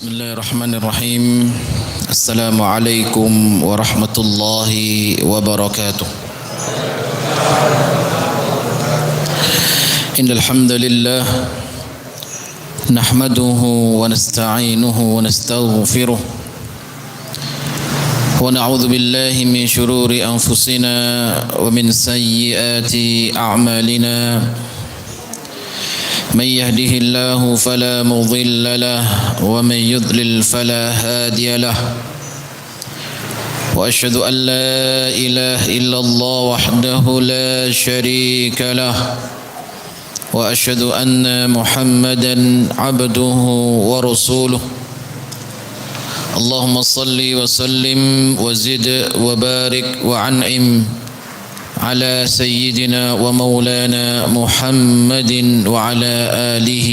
Bismillahirrahmanirrahim. Assalamualaikum warahmatullahi wabarakatuh. Innal hamdalillah nahmaduhu wa nasta'inuhu wa nastaghfiruh wa na'udzu billahi min shururi anfusina wa min sayyiati a'malina. من يهده الله فلا مضل له ومن يضلل فلا هادي له وأشهد أن لا إله إلا الله وحده لا شريك له وأشهد أن محمدا عبده ورسوله اللهم صل وسلم وزد وبارك وأنعم على سيدنا ومولانا محمد وعلى آله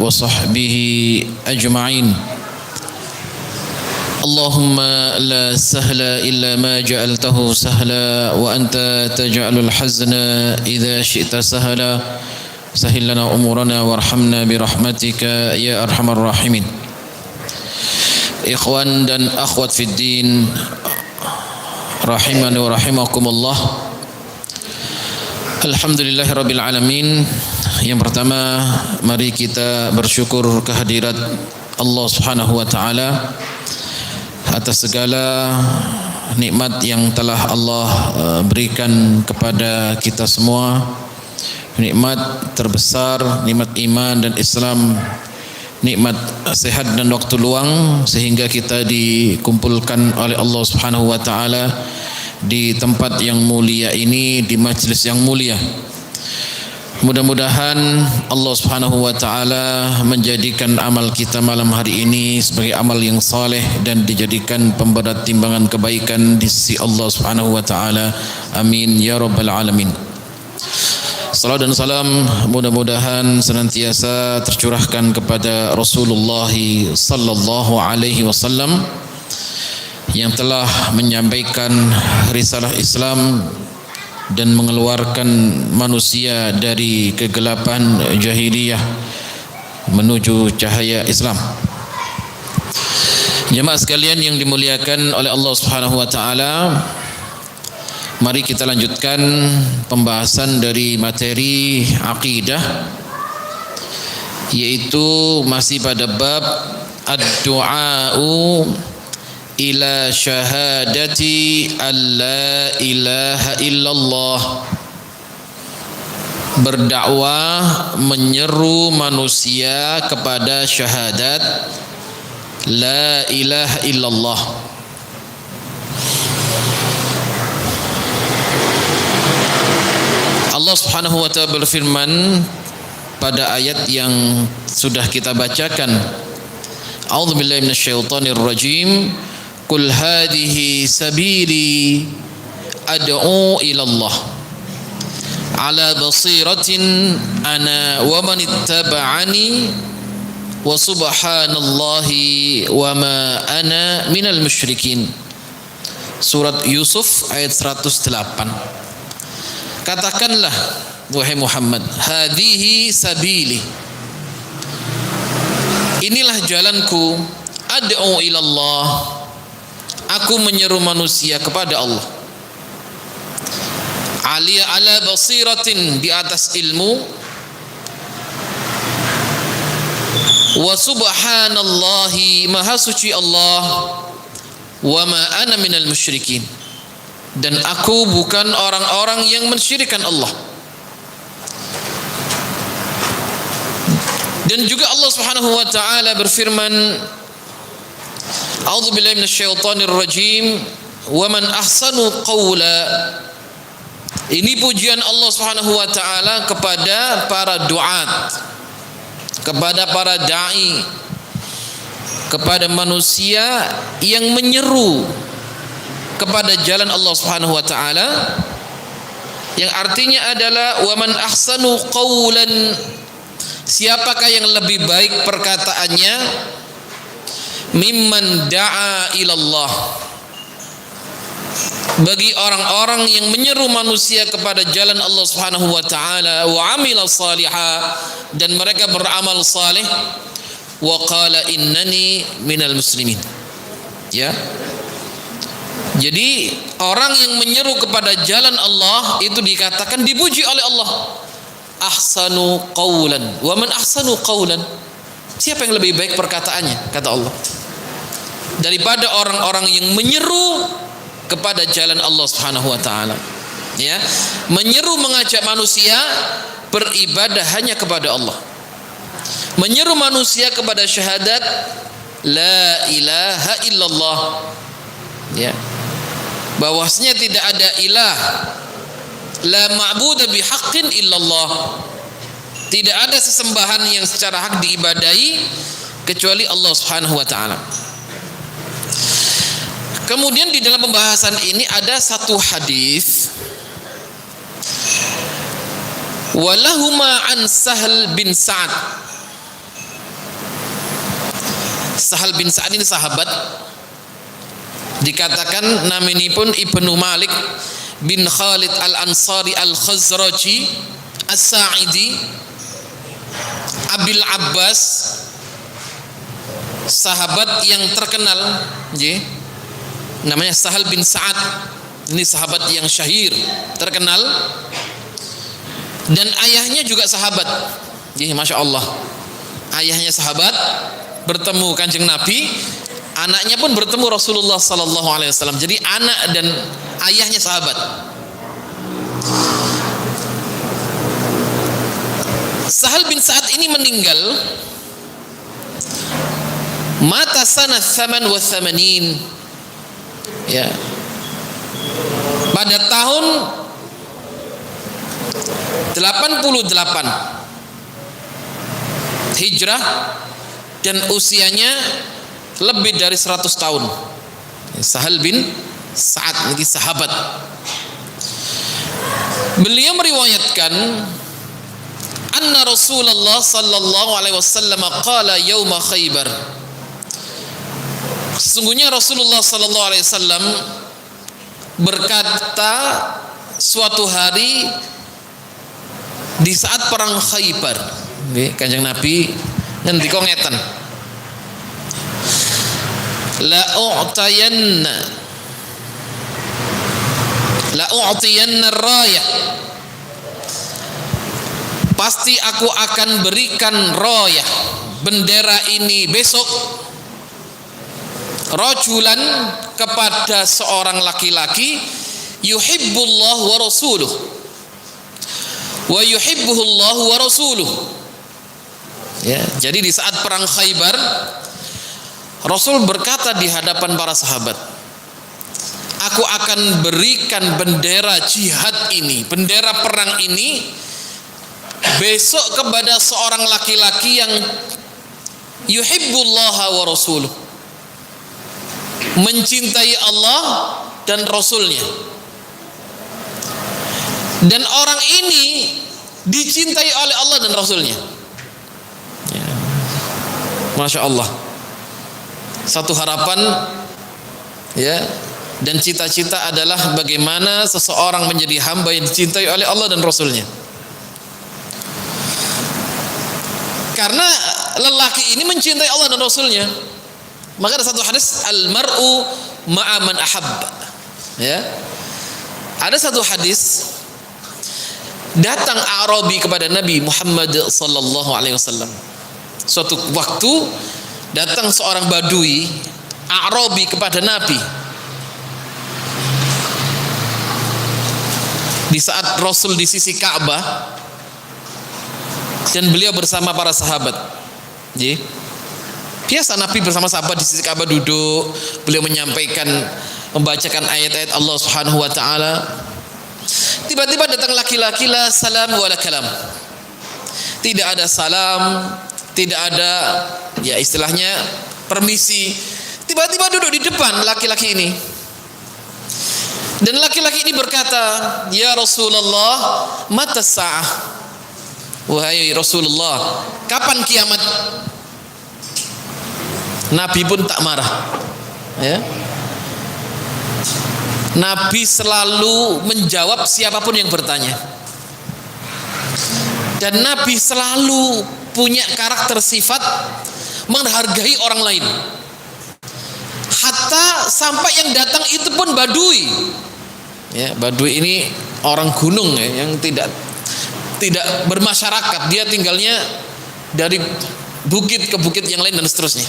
وصحبه أجمعين. اللهم لا سهل إلا ما جعلته سهلا وأنت تجعل الحزن إذا شئت سهلا. سهل لنا أمورنا وارحمنا برحمتك يا أرحم الراحمين. Ikhwan dan akhwat fid din, rahimani wa rahimakumullah. Alhamdulillahirabbil alamin. Yang pertama, mari kita bersyukur kehadirat Allah Subhanahu wa taala atas segala nikmat yang telah Allah berikan kepada kita semua. Nikmat terbesar, nikmat iman dan Islam, nikmat sehat dan waktu luang sehingga kita dikumpulkan oleh Allah Subhanahu wa taala di tempat yang mulia ini, di majlis yang mulia. Mudah-mudahan Allah Subhanahu wa taala menjadikan amal kita malam hari ini sebagai amal yang saleh dan dijadikan pemberat timbangan kebaikan di sisi Allah Subhanahu wa taala. Amin ya rabbal alamin. Salam dan salam mudah-mudahan senantiasa tercurahkan kepada Rasulullah sallallahu alaihi wasallam yang telah menyampaikan risalah Islam dan mengeluarkan manusia dari kegelapan jahiliyah menuju cahaya Islam. Jemaah sekalian yang dimuliakan oleh Allah Subhanahu wa taala, mari kita lanjutkan pembahasan dari materi akidah, yaitu masih pada bab ad-du'a'u ila syahadati alla ilaha illallah. Berdakwah, menyeru manusia kepada syahadat la ilaha illallah. Allah Subhanahu wa ta'ala berfirman pada ayat yang sudah kita bacakan, A'udzubillahi minasyaitonir rajim. Qul hadhihi sabili ad'u ila Allah ala basiratin ana wa man ittaba'ani wa subhanallahi wa ma ana minal musyrikin. Surat Yusuf ayat 108. Katakanlah wahai Muhammad, hadhihi sabili, inilah jalanku, ad'u ila Allah, aku menyeru manusia kepada Allah, ala basiratin, di atas ilmu, wa subhanallahi, maha suci Allah, wa ma ana minal musyrikin, dan aku bukan orang-orang yang mensyirikkan Allah. Dan juga Allah Subhanahu wa taala berfirman, A'udzubillahi minasyaitonir rajim, wa man ahsanu qawla. Ini pujian Allah Subhanahu wa taala kepada para duat, kepada para dai, kepada manusia yang menyeru kepada jalan Allah Subhanahu wa taala, yang artinya adalah wa man ahsanu qawlan, siapakah yang lebih baik perkataannya, mimman da'a ilallah, bagi orang-orang yang menyeru manusia kepada jalan Allah Subhanahu wa taala, wa amila salihah, dan mereka beramal saleh, wa qala innani minal muslimin. Ya. Jadi orang yang menyeru kepada jalan Allah itu dikatakan dipuji oleh Allah. Ahsanu qawlan wa man ahsanu qawlan. Siapa yang lebih baik perkataannya, kata Allah, daripada orang-orang yang menyeru kepada jalan Allah Subhanahu wa taala. Ya, menyeru mengajak manusia beribadah hanya kepada Allah. Menyeru manusia kepada syahadat la ilaha illallah. Ya. Bahwasanya tidak ada ilah, la ma'budu bihaqqin illallah. Tidak ada sesembahan yang secara hak diibadahi kecuali Allah Subhanahu wa taala. Kemudian di dalam pembahasan ini ada satu hadis, walahuma an Sahal bin Sa'ad. Sahal bin Sa'ad ini sahabat, dikatakan naminipun Ibnu Malik bin Khalid al-Ansari al-Khazraji as-Sa'idi Abil Abbas, sahabat yang terkenal, namanya Sahal bin Sa'ad. Ini sahabat yang syahir, terkenal, dan ayahnya juga sahabat. Masya Allah, ayahnya sahabat, bertemu Kanjeng Nabi, anaknya pun bertemu Rasulullah sallallahu alaihi wasallam. Jadi anak dan ayahnya sahabat. Sahal bin Sa'ad ini meninggal mata sanah 88, ya, pada tahun 88 Hijrah, dan usianya lebih dari 100 tahun. Sahal bin Sa'ad ini sahabat. Beliau meriwayatkan anna Rasulullah sallallahu alaihi wasallam qala yauma Khaybar. Sesungguhnya Rasulullah sallallahu alaihi wasallam berkata suatu hari di saat perang Khaybar. Kanjeng Nabi ngendika ngeten, la u'tiyanna rayah, pasti aku akan berikan rayah, bendera ini besok, rajulan, kepada seorang laki-laki, yuhibbullah wa rasuluh wa yuhibbuhullah wa rasuluh. Ya, jadi di saat perang Khaybar, Rasul berkata di hadapan para sahabat, aku akan berikan bendera jihad ini, bendera perang ini besok kepada seorang laki-laki yang yuhibbullaha wa rasuluh, mencintai Allah dan Rasulnya, dan orang ini dicintai oleh Allah dan Rasulnya. Ya. Masya Allah, satu harapan, ya, dan cita-cita adalah bagaimana seseorang menjadi hamba yang dicintai oleh Allah dan Rasulnya. Karena lelaki ini mencintai Allah dan Rasulnya. Maka ada satu hadis, al-mar'u ma'a man ahabba. Ya. Ada satu hadis, datang Arabi kepada Nabi Muhammad sallallahu alaihi wasallam. Suatu waktu datang seorang Badui Arabi kepada Nabi di saat Rasul di sisi Ka'bah dan beliau bersama para sahabat. Biasa Nabi bersama sahabat di sisi Ka'bah duduk, beliau menyampaikan, membacakan ayat-ayat Allah Subhanahu wa taala. Tiba-tiba datang laki-laki, la salam wa la kalam. Tidak ada salam, tidak ada, ya istilahnya permisi. Tiba-tiba duduk di depan laki-laki ini. Dan laki-laki ini berkata, ya Rasulullah, mata sa'ah. Wahai Rasulullah, kapan kiamat? Nabi pun tak marah. Ya. Nabi selalu menjawab siapapun yang bertanya. Dan Nabi selalu punya karakter sifat menghargai orang lain. Hatta sampai yang datang itu pun badui. Ya, badui ini orang gunung ya, yang tidak bermasyarakat. Dia tinggalnya dari bukit ke bukit yang lain dan seterusnya.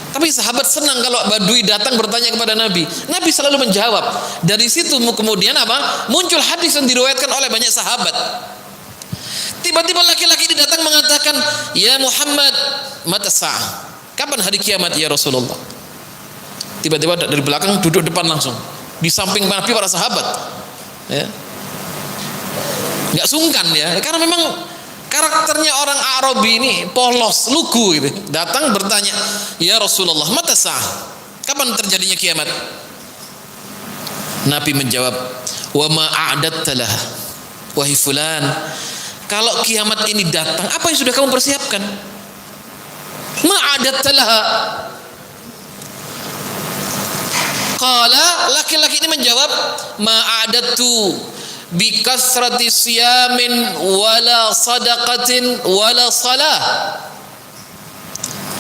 Tapi sahabat senang kalau badui datang bertanya kepada Nabi. Nabi selalu menjawab. Dari situ kemudian apa? Muncul hadis yang diriwayatkan oleh banyak sahabat. Tiba-tiba laki-laki ini datang mengatakan, "Ya Muhammad, mata sa'ah?" Kapan hari kiamat ya Rasulullah? Tiba-tiba dari belakang duduk depan langsung. Di samping Nabi para sahabat. Ya. Enggak sungkan ya, karena memang karakternya orang Arabi ini polos, lugu gitu. Datang bertanya, "Ya Rasulullah, mata sa'ah?" Kapan terjadinya kiamat? Nabi menjawab, "Wa ma a'datta laha?" Wahai fulan, kalau kiamat ini datang, apa yang sudah kamu persiapkan? Ma a'datta laha? Qala, laki-laki ini menjawab, "Ma a'dattu bi kasrati siyamin wala sadaqatin wala salah."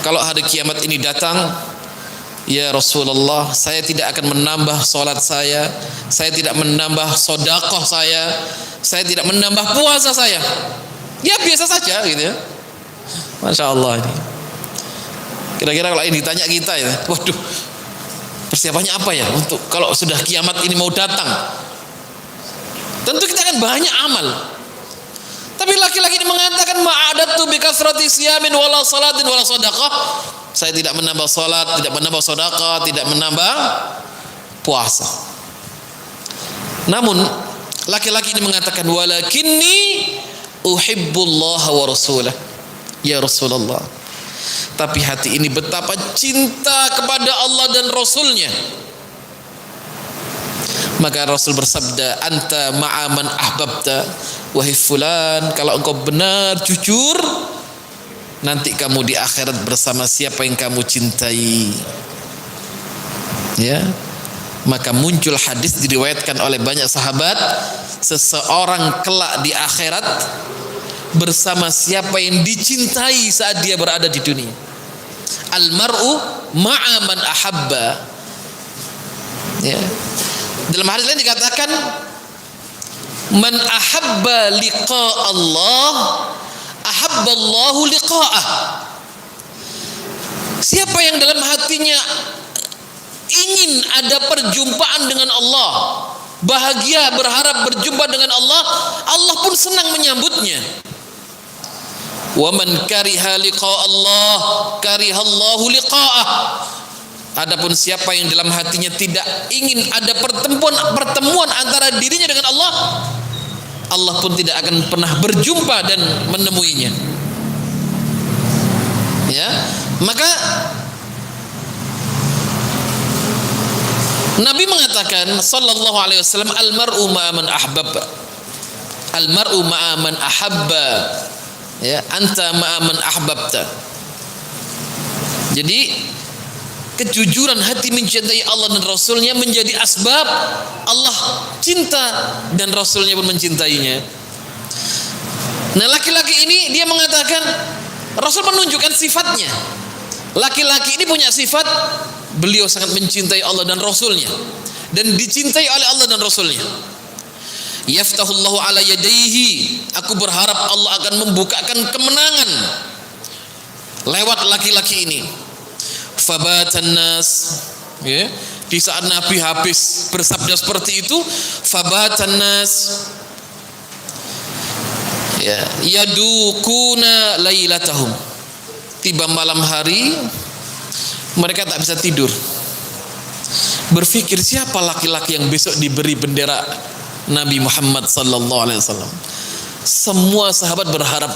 Kalau hari kiamat ini datang, ya Rasulullah, saya tidak akan menambah salat saya tidak menambah sedekah saya tidak menambah puasa saya. Ya biasa saja gitu ya. Masya Allah ini. Kira-kira kalau ini ditanya kita ya, waduh, persiapannya apa ya untuk kalau sudah kiamat ini mau datang? Tentu kita akan banyak amal. Tapi laki-laki ini mengatakan, "Ma'adatu bi kasrati siyamin wala salatin wala shadaqah." Saya tidak menambah salat, tidak menambah sedekah, tidak menambah puasa. Namun laki-laki ini mengatakan, "Walakinni uhibbullah wa rasulah." Ya Rasulullah, tapi hati ini betapa cinta kepada Allah dan Rasulnya. Maka Rasul bersabda, "Anta ma'aman ahbabta." Wahai fulan, kalau engkau benar jujur, nanti kamu di akhirat bersama siapa yang kamu cintai. Ya. Maka muncul hadis diriwayatkan oleh banyak sahabat, seseorang kelak di akhirat bersama siapa yang dicintai saat dia berada di dunia. Al-mar'u ma'aman ahabba. Ya. Dalam hadis lain dikatakan, "Man ahabba liqa Allah, ahabballahu liqa'ah." Siapa yang dalam hatinya ingin ada perjumpaan dengan Allah, bahagia berharap berjumpa dengan Allah, Allah pun senang menyambutnya. Wa man kariha liqa Allah, karihallahu liqa'ah. Adapun siapa yang dalam hatinya tidak ingin ada pertemuan antara dirinya dengan Allah, Allah pun tidak akan pernah berjumpa dan menemuinya. Ya, maka Nabi mengatakan sallallahu alaihi wasallam, "Al-mar'u ma'a man ahbabba." Al-mar'u ma'a man ahabba. Ya, anta ma'a man ahbabta. Jadi kejujuran hati mencintai Allah dan Rasulnya menjadi asbab Allah cinta dan Rasulnya pun mencintainya. Nah, laki-laki ini dia mengatakan, Rasul menunjukkan sifatnya. Laki-laki ini punya sifat, beliau sangat mencintai Allah dan Rasulnya dan dicintai oleh Allah dan Rasulnya. Yaftahullahu ala yadayhi, aku berharap Allah akan membukakan kemenangan lewat laki-laki ini. Fabatan nas, ya, di saat Nabi habis bersabda seperti itu, fabatan nas, ya, yadukuna lailatahum. Tiba malam hari, mereka tak bisa tidur, berpikir siapa laki-laki yang besok diberi bendera Nabi Muhammad sallallahu alaihi wasallam. Semua sahabat berharap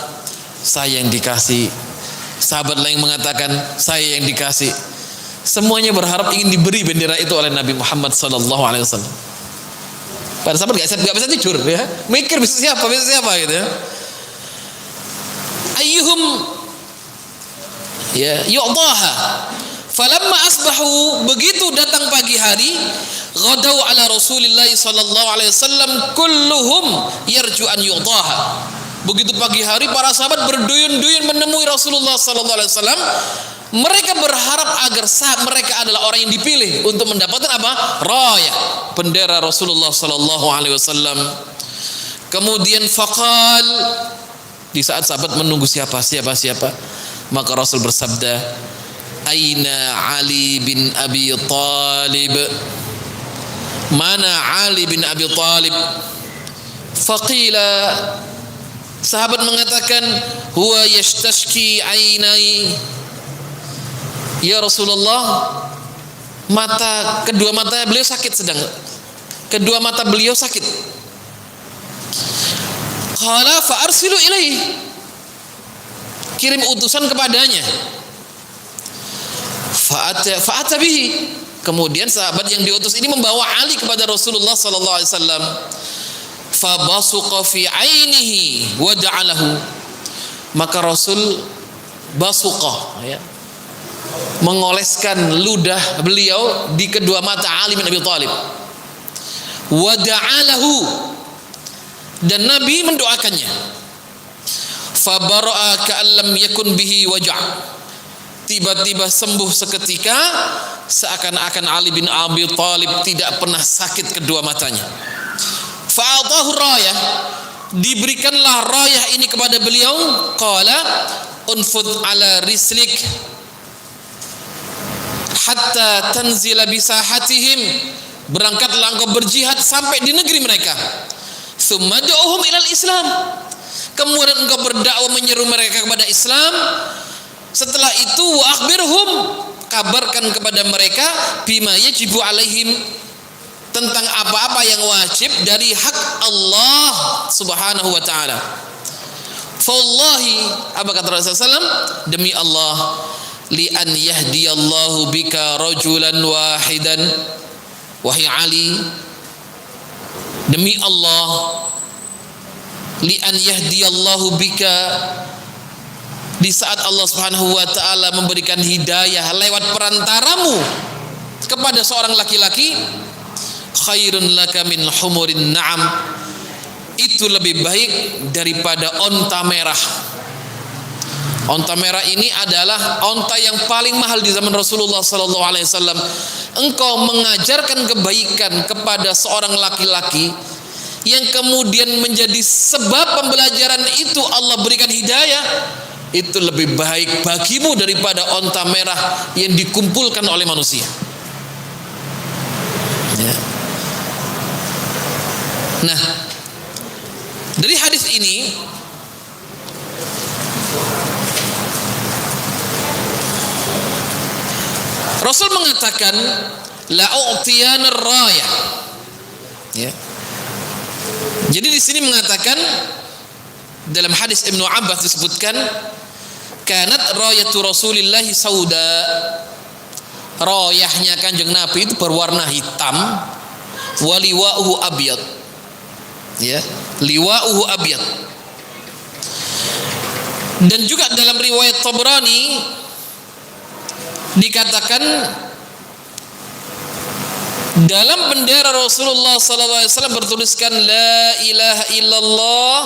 saya yang dikasih. Sahabat lain mengatakan saya yang dikasih. Semuanya berharap ingin diberi bendera itu oleh Nabi Muhammad sallallahu alaihi wasallam. Para sahabat enggak bisa tidur ya. Mikir bisa siapa gitu ya. Ayyuhum ya yu'daha. Falamma asbahu, begitu datang pagi hari, ghadau ala Rasulillah sallallahu alaihi wasallam kulluhum yarju an yu'daha. Begitu pagi hari para sahabat berduyun-duyun menemui Rasulullah sallallahu alaihi wasallam. Mereka berharap agar mereka adalah orang yang dipilih untuk mendapatkan apa? Rayah, bendera Rasulullah sallallahu alaihi wasallam. Kemudian faqal, di saat sahabat menunggu siapa, maka Rasul bersabda, "Aina Ali bin Abi Thalib?" Mana Ali bin Abi Thalib? Faqila, sahabat mengatakan, "Huwa yashtashki ainai." Ya Rasulullah, kedua mata beliau sakit sedang. Kedua mata beliau sakit. Qala fa arsilu ilaihi. Kirim utusan kepadanya. Fa'ata bihi. Kemudian sahabat yang diutus ini membawa Ali kepada Rasulullah sallallahu alaihi wasallam. Fa basuqa fi ainihi wa ja'alahu. Maka Rasul basuqa, ya, mengoleskan ludah beliau di kedua mata Ali bin Abi Thalib. Wa da'alahu, dan Nabi mendoakannya. Fa bara'a ka'an lam yakun bihi waja'. Tiba-tiba sembuh seketika, seakan-akan Ali bin Abi Thalib tidak pernah sakit kedua matanya. Fa'atahu rayah, diberikanlah rayah ini kepada beliau. Qala unfud ala rislik hatta tanzila bisahatihim. Berangkatlah engkau berjihad sampai di negeri mereka. Tsumma du'uhum ilal Islam. Kemudian engkau berdakwah menyeru mereka kepada Islam. Setelah itu wa akhbirhum, kabarkan kepada mereka bima yajibu alaihim, tentang apa-apa yang wajib dari hak Allah Subhanahu wa taala. Fawallahi, apa kata Rasulullah SAW? Demi Allah, li an yahdiyallahu bika rajulan wahidan. Wahai Ali, demi Allah, li an yahdiyallahu bika, di saat Allah Subhanahu wa taala memberikan hidayah lewat perantaramu kepada seorang laki-laki, khairun laka min humurin na'am, itu lebih baik daripada onta merah. Onta merah ini adalah onta yang paling mahal di zaman Rasulullah sallallahu alaihi wasallam. Engkau mengajarkan kebaikan kepada seorang laki-laki yang kemudian menjadi sebab pembelajaran itu Allah berikan hidayah, itu lebih baik bagimu daripada onta merah yang dikumpulkan oleh manusia. Ya. Nah, dari hadis ini Rasul mengatakan la'u'tiyanar rayah. Ya. Jadi di sini mengatakan, dalam hadis Ibnu Abbas disebutkan, kanat rayatu Rasulillah sauda. Rayahnya Kanjeng Nabi itu berwarna hitam, waliwa'uhu abyad. Ya, liwa'uhu abyad. Dan juga dalam riwayat Tabrani dikatakan dalam bendera Rasulullah SAW bertuliskan la ilaha illallah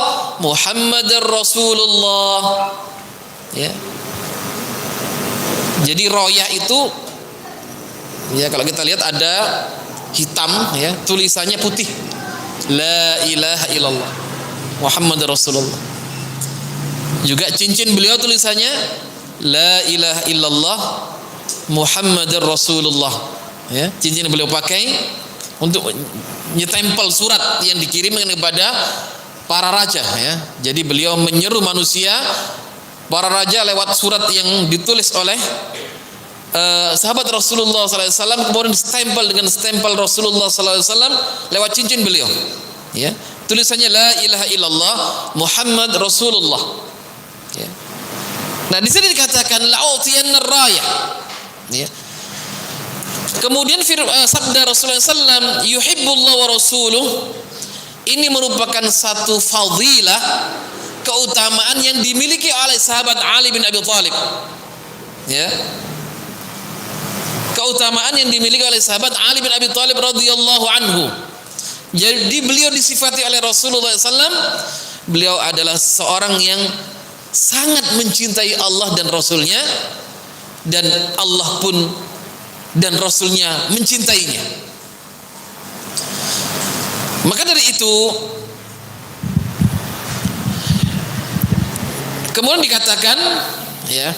Muhammadar Rasulullah. Ya. Jadi rayah itu, ya, kalau kita lihat ada hitam, ya, tulisannya putih, la ilaha illallah Muhammadar Rasulullah. Juga cincin beliau tulisannya la ilaha illallah Muhammadar Rasulullah. Ya, cincin yang beliau pakai untuk nyetempel surat yang dikirimkan kepada para raja. Ya, jadi beliau menyeru manusia, para raja, lewat surat yang ditulis oleh sahabat Rasulullah SAW, kemudian stempel dengan stempel Rasulullah SAW lewat cincin beliau. Ya, tulisannya la ilaha illallah Muhammad Rasulullah. Ya. Nah, di sini dikatakan la'utiyannar rayah. Ya. Kemudian sabda Rasulullah SAW, yuhibbullah wa rasuluh, ini merupakan satu fadilah, keutamaan yang dimiliki oleh sahabat Ali bin Abi Thalib. Ya. Keutamaan yang dimiliki oleh sahabat Ali bin Abi Thalib radhiyallahu anhu. Jadi beliau disifati oleh Rasulullah SAW beliau adalah seorang yang sangat mencintai Allah dan Rasulnya, dan Allah pun dan Rasulnya mencintainya. Maka dari itu kemudian dikatakan, ya,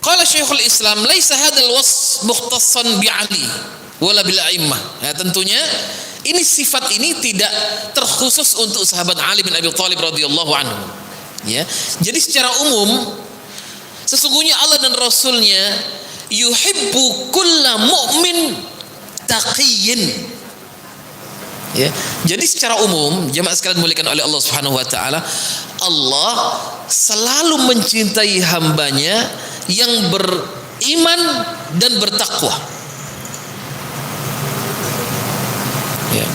qala Syekhul Islam laisa hadzal wasf mukhtassan bi Ali wala bil a'immah. Ya, tentunya ini sifat ini tidak terkhusus untuk sahabat Ali bin Abi Thalib radhiyallahu anhu. Ya. Jadi secara umum sesungguhnya Allah dan Rasulnya yuhibbu kulla mu'min taqiyyin. Ya. Jadi secara umum jemaah sekalian dimuliakan oleh Allah Subhanahu wa taala, Allah selalu mencintai hambanya yang beriman dan bertakwa. Ya.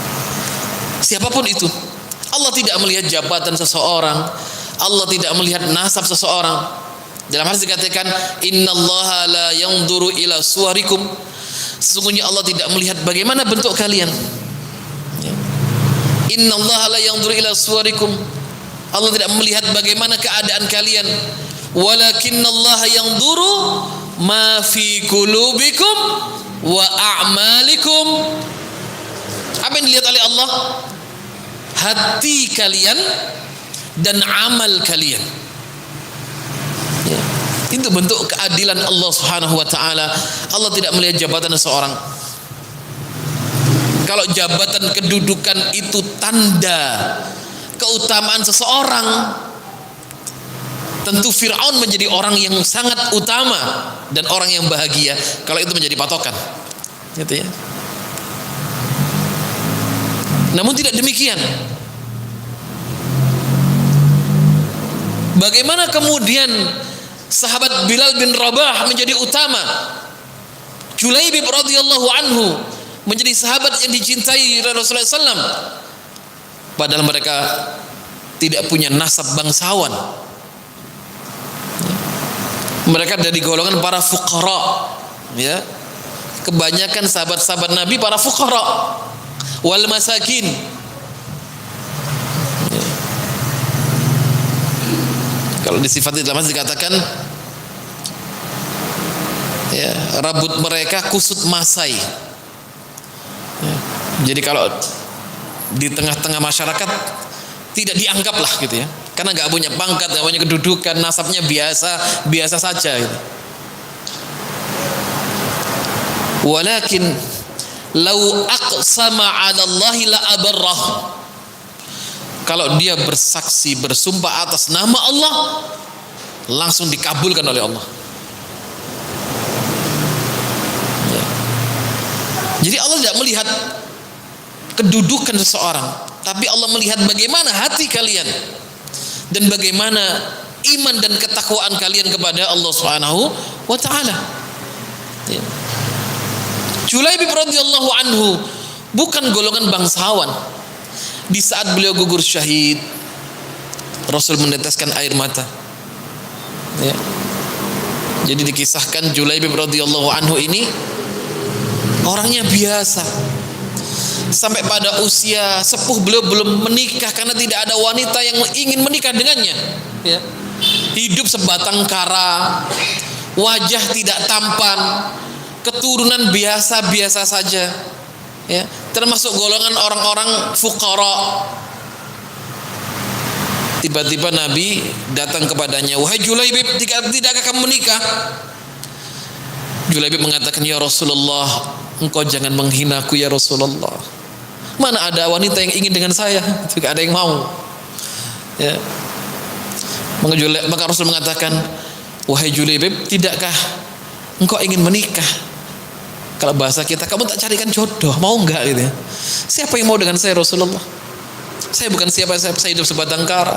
Siapapun itu, Allah tidak melihat jabatan seseorang, Allah tidak melihat nasab seseorang. Dalam hadis dikatakan, innallaha la yanzuru ila suwarikum. Sesungguhnya Allah tidak melihat bagaimana bentuk kalian. Ya. Innallaha la yanzuru ila suwarikum. Allah tidak melihat bagaimana keadaan kalian. Walakinnallaha yanzuru ma fi qulubikum wa a'malikum. Apa yang dilihat oleh Allah? Hati kalian dan amal kalian. Ya. Itu bentuk keadilan Allah Subhanahu wa taala. Allah tidak melihat jabatan seseorang. Kalau jabatan kedudukan itu tanda keutamaan seseorang, tentu Fir'aun menjadi orang yang sangat utama dan orang yang bahagia kalau itu menjadi patokan. Gitu ya. Namun tidak demikian. Bagaimana kemudian sahabat Bilal bin Rabah menjadi utama, Julaibib radhiyallahu anhu menjadi sahabat yang dicintai Rasulullah SAW, padahal mereka tidak punya nasab bangsawan. Mereka dari golongan para fuqara, ya. Kebanyakan sahabat-sahabat Nabi para fuqara wal masakin. Ya. Kalau disifati dalam hadis dikatakan, ya, rambut mereka kusut masai. Ya. Jadi kalau di tengah-tengah masyarakat tidak dianggap lah gitu ya, karena nggak punya pangkat, nggak punya kedudukan, nasabnya biasa saja gitu. Walakin lau aqsama 'ala Allah la abarrah. Kalau dia bersaksi, bersumpah atas nama Allah, langsung dikabulkan oleh Allah. Ya. Jadi Allah tidak melihat kedudukan seseorang, tapi Allah melihat bagaimana hati kalian dan bagaimana iman dan ketakwaan kalian kepada Allah Subhanahu wa taala. Ya. Julaibib radhiyallahu anhu bukan golongan bangsawan. Di saat beliau gugur syahid, Rasul meneteskan air mata. Ya. Jadi dikisahkan Julaibib radhiyallahu anhu ini orangnya biasa. Sampai pada usia sepuh beliau belum menikah karena tidak ada wanita yang ingin menikah dengannya. Ya. Hidup sebatang kara, wajah tidak tampan, keturunan biasa-biasa saja. Ya, termasuk golongan orang-orang fuqara. Tiba-tiba Nabi datang kepadanya, "Wahai Julaibib, tidakkah kamu menikah?" Julaibib mengatakan, "Ya Rasulullah, engkau jangan menghinaku ya Rasulullah. Mana ada wanita yang ingin dengan saya? Tidak ada yang mau." Ya. Maka Rasul mengatakan, "Wahai Julaibib, tidakkah engkau ingin menikah?" Kalau bahasa kita, kamu tak carikan jodoh, mau enggak gitu ya? Siapa yang mau dengan saya Rasulullah? Saya bukan saya hidup sebatang kara,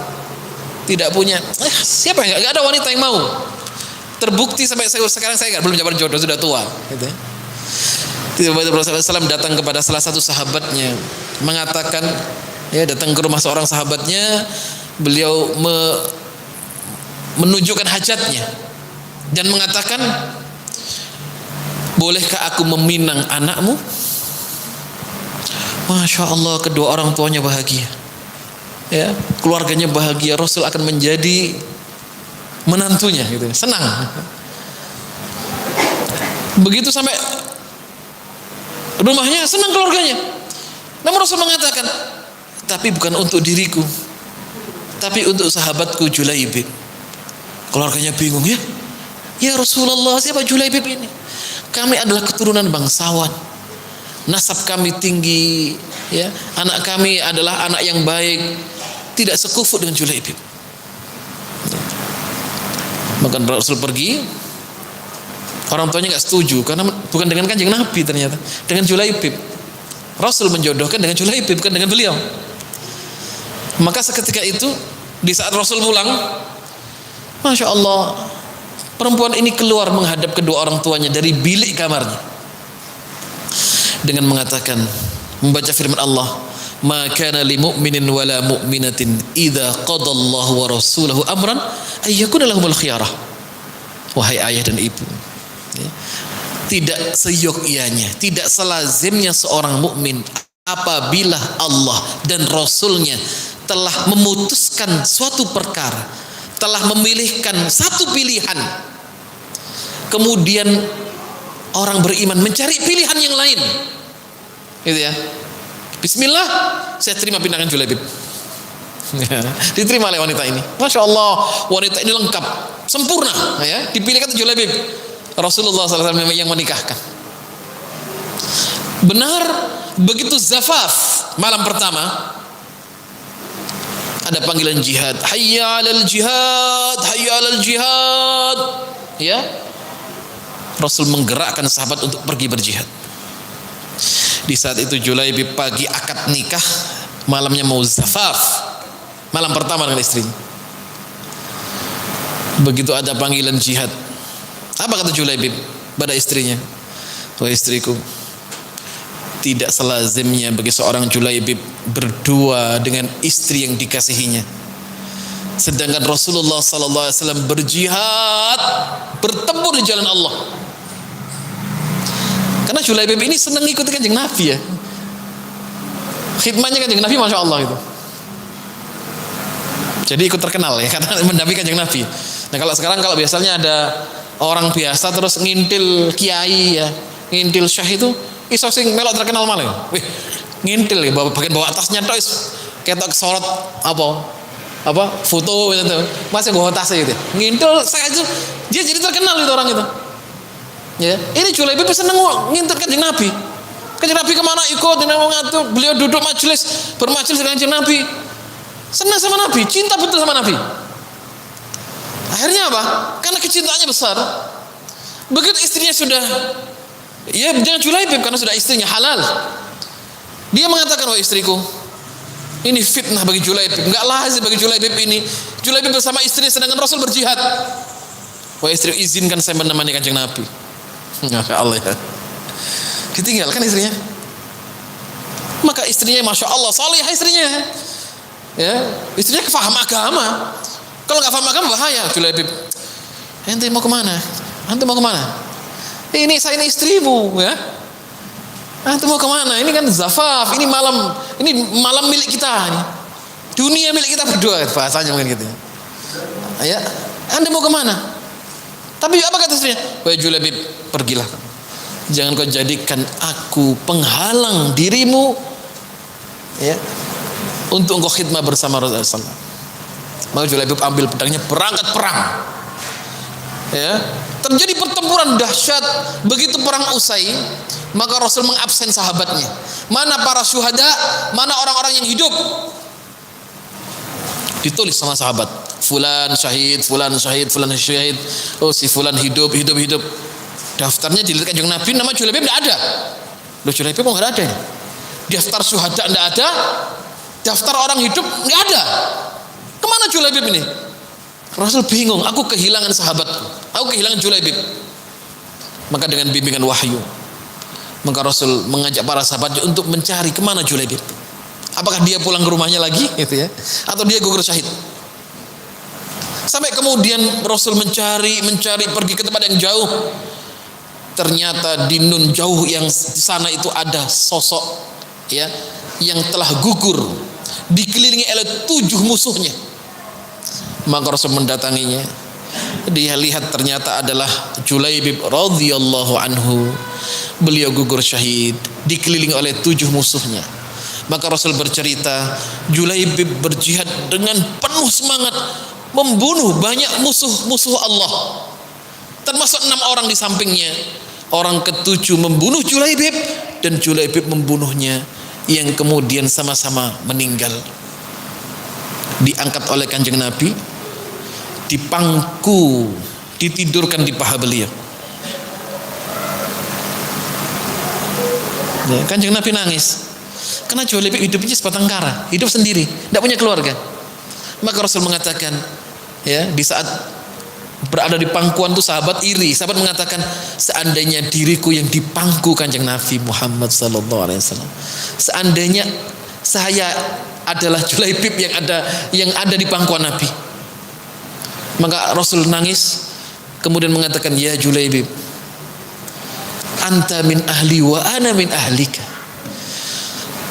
tidak punya. Siapa yang enggak ada wanita yang mau? Terbukti sampai sekarang saya belum dapat jodoh, sudah tua. Gitu ya. Tiba-tiba Rasulullah SAW datang kepada salah satu sahabatnya, mengatakan, ya, datang ke rumah seorang sahabatnya, beliau menunjukkan hajatnya dan mengatakan, "Bolehkah aku meminang anakmu?" Masya Allah, kedua orang tuanya bahagia, ya, keluarganya bahagia, Rasul akan menjadi menantunya, gitu, senang. Begitu sampai rumahnya, senang keluarganya. Namun Rasul mengatakan, tapi bukan untuk diriku, tapi untuk sahabatku Julaibib. Keluarganya bingung, ya Rasulullah, siapa Julaibib ini? Kami adalah keturunan bangsawan, nasab kami tinggi, ya, anak kami adalah anak yang baik, tidak sekufu dengan Julaibib. Maka Rasul pergi, orang tuanya nggak setuju karena bukan dengan Kanjeng Nabi, ternyata dengan Julaibib. Rasul menjodohkan dengan Julaibib, bukan dengan beliau. Maka seketika itu, di saat Rasul pulang, Masya Allah, perempuan ini keluar menghadap kedua orang tuanya dari bilik kamarnya dengan mengatakan, membaca firman Allah, "Ma kana li mu'minin wala mu'minatin idza qadallahu wa rasuluhu amran ay yakuna lahumul khiyarah." Wahai ayah dan ibu, tidak seyogyanya, tidak selazimnya seorang mukmin apabila Allah dan Rasulnya telah memutuskan suatu perkara, telah memilihkan satu pilihan, kemudian orang beriman mencari pilihan yang lain, gitu ya. Bismillah, saya terima pinangan Julaibib. Diterima oleh wanita ini. Masya Allah, wanita ini lengkap, sempurna, ya. Dipilihkan Julaibib. Rasulullah SAW yang menikahkan. Benar, begitu zafaf malam pertama, ada panggilan jihad. Hayya 'alal jihad, hayya 'alal jihad. Ya. Rasul menggerakkan sahabat untuk pergi berjihad. Di saat itu Julaibib pagi akad nikah, malamnya mau zafaf. Malam pertama dengan istrinya. Begitu ada panggilan jihad, apa kata Julaibib pada istrinya? Wahai istriku, tidak selazimnya bagi seorang Julaibib berdua dengan istri yang dikasihinya, sedangkan Rasulullah SAW berjihad, bertempur di jalan Allah. Karena Julaibib ini senang ikuti Kanjeng Nabi, ya. Khidmahnya Kanjeng Nabi, Masya Allah itu. Jadi ikut terkenal, ya, karena mendampingi Kanjeng Nabi. Nah, kalau sekarang, kalau biasanya ada orang biasa terus ngintil kiai, ya, ngintil syekh, itu iso sing melok terkenal malah. Wih, ngintil ya, bagian bawah atasnya tok ketok sorot apa foto gitu, masih bawa tas gitu. Ngintil saya itu, dia jadi terkenal itu orang itu. Ya, ini Julaibib seneng ngintil Kanjeng Nabi. Kanjeng Nabi kemana ikut, ngatur, beliau duduk majelis, bermajelis dengan Kanjeng Nabi. Senang sama Nabi, cinta betul sama Nabi. Akhirnya apa? Karena kecintaannya besar. Begitu istrinya sudah, ya jangan Julaibib karena sudah istrinya halal. Dia mengatakan, wahai istriku, ini fitnah bagi Julaibib, enggak lazim bagi Julaibib ini. Julaibib bersama istrinya sedangkan Rasul berjihad. Wahai istri, izinkan saya menemani Kanjeng Nabi. Masya Allah, ya. Ditinggalkan istrinya. Maka istrinya Masya Allah, salihah istrinya. Ya, istrinya faham agama. Kalau nggak paham agama bahaya. Julaibib, ente mau kemana? Ente mau kemana? Ini saya ini istrimu, ya. Ente mau kemana? Ini kan zafaf, ini malam milik kita, ini dunia milik kita berdua, bahasanya mungkin gitu. Ya, ente mau kemana? Tapi apa kata istrinya? Wahai Julaibib, pergilah. Jangan kau jadikan aku penghalang dirimu, ya, untuk engkau khidmah bersama Rasulullah. Maka Julaibib ambil pedangnya, berangkat perang. Ya, terjadi pertempuran dahsyat. Begitu perang usai, maka Rasul mengabsen sahabatnya. Mana para syuhada, mana orang-orang yang hidup. Ditulis sama sahabat. Fulan syahid, fulan syahid, fulan syahid. Oh, si fulan hidup. Daftarnya dilihat Kanjeng Nabi, nama Julaibib tidak ada. Loh, Julaibib kok nggak ada? Daftar syuhada tidak ada, daftar orang hidup nggak ada. Kemana Julaibib ini? Rasul bingung, aku kehilangan sahabatku, aku kehilangan Julaibib. Maka dengan bimbingan wahyu, maka Rasul mengajak para sahabatnya untuk mencari kemana Julaibib. Apakah dia pulang ke rumahnya lagi, gitu ya, atau dia gugur syahid? Sampai kemudian Rasul mencari pergi ke tempat yang jauh. Ternyata di nun jauh yang di sana itu ada sosok ya, yang telah gugur, dikelilingi oleh 7 musuhnya. Maka Rasul mendatanginya. Dia lihat ternyata adalah Julaibib radhiyallahu anhu. Beliau gugur syahid, dikelilingi oleh 7 musuhnya. Maka Rasul bercerita, Julaibib berjihad dengan penuh semangat, membunuh banyak musuh-musuh Allah, termasuk 6 orang di sampingnya. Orang ke-7 membunuh Julaibib, dan Julaibib membunuhnya, yang kemudian sama-sama meninggal. Diangkat oleh Kanjeng Nabi, dipangku, ditidurkan di paha beliau. Ya, Kanjeng Nabi nangis karena Julaibib hidupnya sebatang kara, hidup sendiri, tidak punya keluarga. Maka Rasul mengatakan, ya, di saat berada di pangkuan itu sahabat iri. Sahabat mengatakan, seandainya diriku yang dipangku Kanjeng Nabi Muhammad sallallahu alaihi wasallam, seandainya saya adalah Julaibib yang ada di pangkuan Nabi. Maka Rasul nangis, kemudian mengatakan, ya Julaibib, anta min ahli wa ana min ahlika.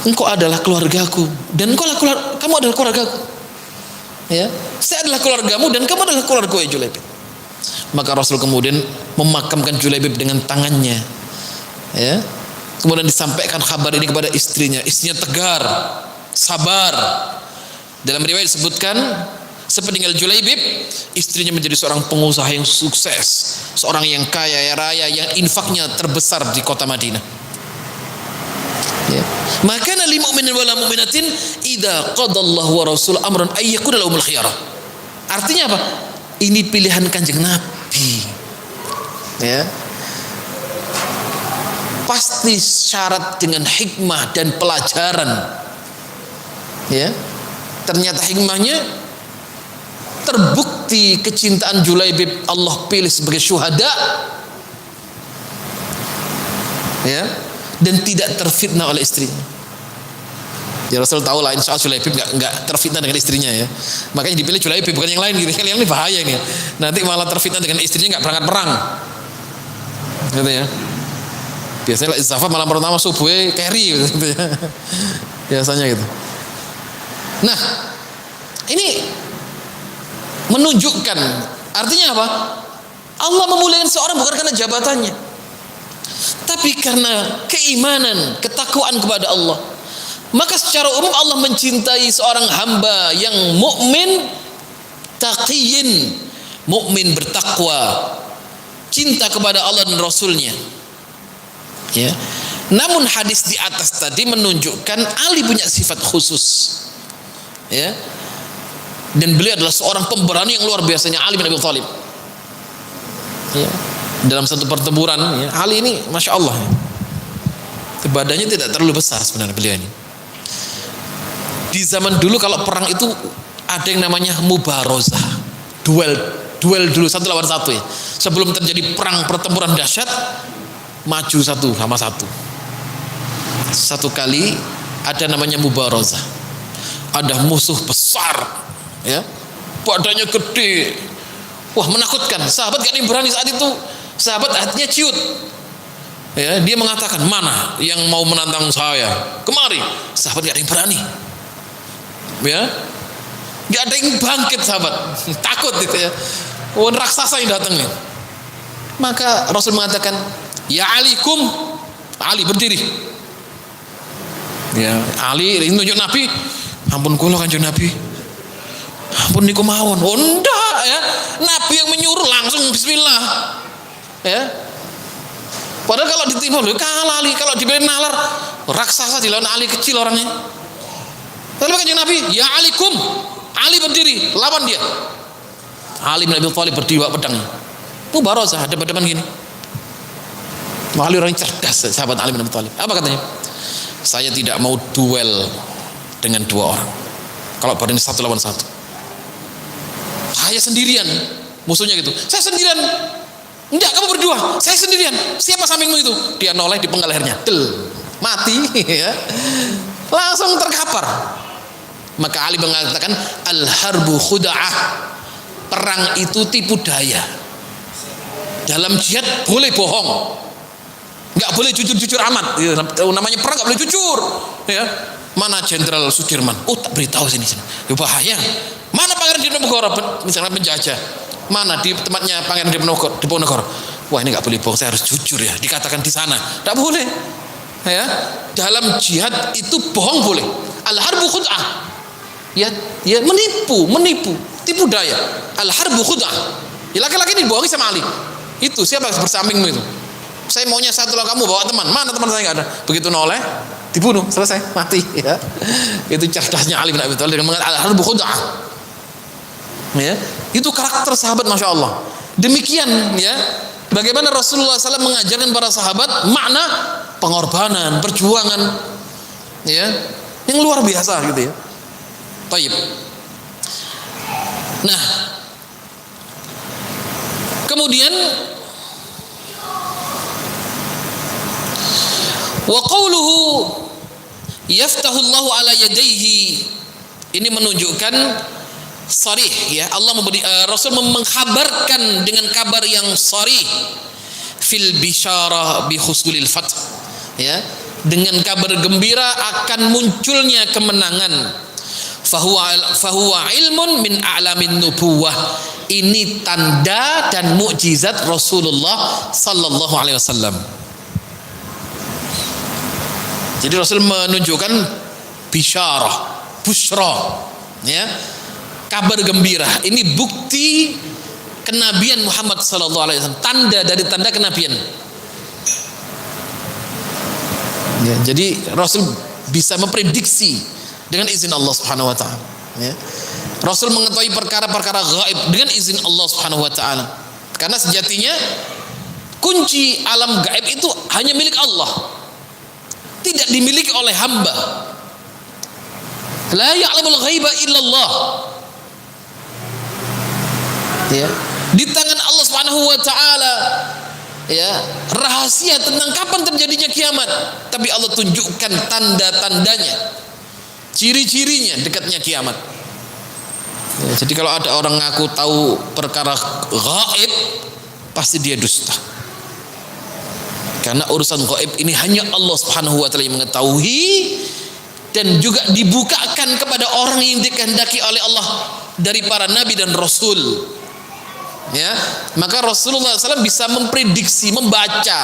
Engkau adalah keluargaku dan kamu adalah keluargaku. Ya, saya adalah keluargamu dan kamu adalah keluargaku, ya Julaibib. Maka Rasul kemudian memakamkan Julaibib dengan tangannya. Ya. Kemudian disampaikan kabar ini kepada istrinya. Istrinya tegar, sabar. Dalam riwayat disebutkan, sepeninggal Julaibib, istrinya menjadi seorang pengusaha yang sukses, seorang yang kaya raya, yang infaknya terbesar di kota Madinah. Ya. Maka lil mu'minin wal mu'minatin idza qadallahu wa rasul amran ay yakuna lahumul khiyarah. Artinya apa? Ini pilihan Kanjeng Nabi. Ya. Pasti syarat dengan hikmah dan pelajaran. Ya. Ternyata hikmahnya terbukti kecintaan Julaibib Allah pilih sebagai syuhada, ya, dan tidak terfitnah oleh istrinya. Ya Rasul tahu lah, insya Allah Julaibib nggak terfitnah dengan istrinya, ya. Makanya dipilih Julaibib, bukan yang lain gitu. Yang ini bahaya nih. Nanti malah terfitnah dengan istrinya, nggak berangkat perang, gitu ya. Biasanya izafah malam pertama subuh carry gitu ya. Biasanya gitu. Nah, ini menunjukkan, artinya apa? Allah memuliakan seorang bukan karena jabatannya, tapi karena keimanan, ketakwaan kepada Allah. Maka secara umum Allah mencintai seorang hamba yang mukmin, taqiyyin, mukmin bertakwa, cinta kepada Allah dan Rasulnya. Ya. Namun hadis di atas tadi menunjukkan Ali punya sifat khusus. Ya. Dan beliau adalah seorang pemberani yang luar biasanya, Ali bin Abi Thalib. Ya. Dalam satu pertempuran, ya, Ali ini masya Allah, ya, badannya tidak terlalu besar sebenarnya beliau ini. Di zaman dulu kalau perang itu ada yang namanya mubarozah, duel dulu 1 lawan 1, ya. Sebelum terjadi perang pertempuran dahsyat, maju satu sama satu. Satu kali ada namanya mubarozah. Ada musuh besar, ya, badannya gede, wah menakutkan. Sahabat gak ada yang berani saat itu. Sahabat hatinya ciut, ya, dia mengatakan, mana yang mau menantang saya, kemari. Sahabat gak ada yang berani, ya, gak ada yang bangkit. Sahabat takut gitu, ya, raksasa yang datang. Maka Rasul mengatakan, ya alikum, Ali berdiri. Ya, Ali ini tunjuk Nabi, ampun kula Kanjeng Nabi, ampun niku mawon. Oh ndak, ya, Nabi yang menyuruh langsung bismillah, ya. Padahal kalau ditimpa loh kalah Ali, kalau dibeli nalar raksasa dilawan Ali kecil orangnya. Lalu Kanjeng Nabi, ya alikum, Ali berdiri lawan dia. Ali bin Abi Thalib berdiri bawa pedang. Mubarozah, debat-debat gini. Ali orang cerdas, sahabat Ali bin Abi Thalib. Apa katanya? Saya tidak mau duel dengan 2 orang. Kalau badan 1 lawan 1. Saya sendirian, musuhnya gitu. Saya sendirian. Enggak, kamu berdua. Saya sendirian. Siapa sampingmu itu? Dia noleh, dipenggal lehernya. Del, mati, ya. Langsung terkapar. Maka Ali mengatakan, al-harbu khuda'ah. Perang itu tipu daya. Dalam jihad boleh bohong. nggak boleh jujur-jujur amat. Ya, namanya perang nggak boleh jujur. Ya, mana Jenderal Sudirman? Oh, tak beritahu sini. Ya, bahaya. Mana Pangeran Diponegoro? Misalnya penjajah. Mana di tempatnya Pangeran Diponegoro? Wah, ini nggak boleh bohong. Saya harus jujur ya. Dikatakan di sana, nggak boleh. Ya, dalam jihad itu bohong boleh. Al-harbu khud'ah. Ya, menipu, tipu daya. Al-harbu khud'ah. Ya, laki-laki ini dibohongi sama Ali. Itu siapa bersampingmu itu? Saya maunya satu lah, kamu bawa teman. Mana teman saya nggak ada? Begitu noleh, dibunuh, selesai, mati. Ya. Itu cerdasnya Ali bin Abi Thalib dengan al-harbu khud'ah. Ya, itu karakter sahabat, masya Allah. Demikian ya, bagaimana Rasulullah SAW mengajarkan para sahabat makna pengorbanan, perjuangan, ya, yang luar biasa gitu ya. Baik. Nah, kemudian wa qawluhu yaftahullahu ala yadayhi, ini menunjukkan sharih ya, Allah Rasul mengkhabarkan dengan kabar yang sharih fil bisyarah bi husnul fath ya, dengan kabar gembira akan munculnya kemenangan. Fahuwa ilmun min a'lamin nubuwah, ini tanda dan mukjizat Rasulullah sallallahu alaihi wasallam. Jadi Rasul menunjukkan bisyarah, busyra ya, kabar gembira. Ini bukti kenabian Muhammad sallallahu alaihi wasallam, tanda dari tanda kenabian. Ya, jadi Rasul bisa memprediksi dengan izin Allah Subhanahu wa taala. Ya. Rasul mengetahui perkara-perkara gaib dengan izin Allah Subhanahu wa taala. Karena sejatinya kunci alam gaib itu hanya milik Allah. Tidak dimiliki oleh hamba. La ya'lamul ghaiba illallah. Ya, di tangan Allah Subhanahu wa taala ya, rahasia tentang kapan terjadinya kiamat, tapi Allah tunjukkan tanda-tandanya, ciri-cirinya dekatnya kiamat. Ya, jadi kalau ada orang ngaku tahu perkara gaib, pasti dia dusta. Karena urusan gaib ini hanya Allah Subhanahu wa taala yang mengetahui, dan juga dibukakan kepada orang yang dikehendaki oleh Allah dari para nabi dan rasul. Ya, maka Rasulullah SAW bisa memprediksi, membaca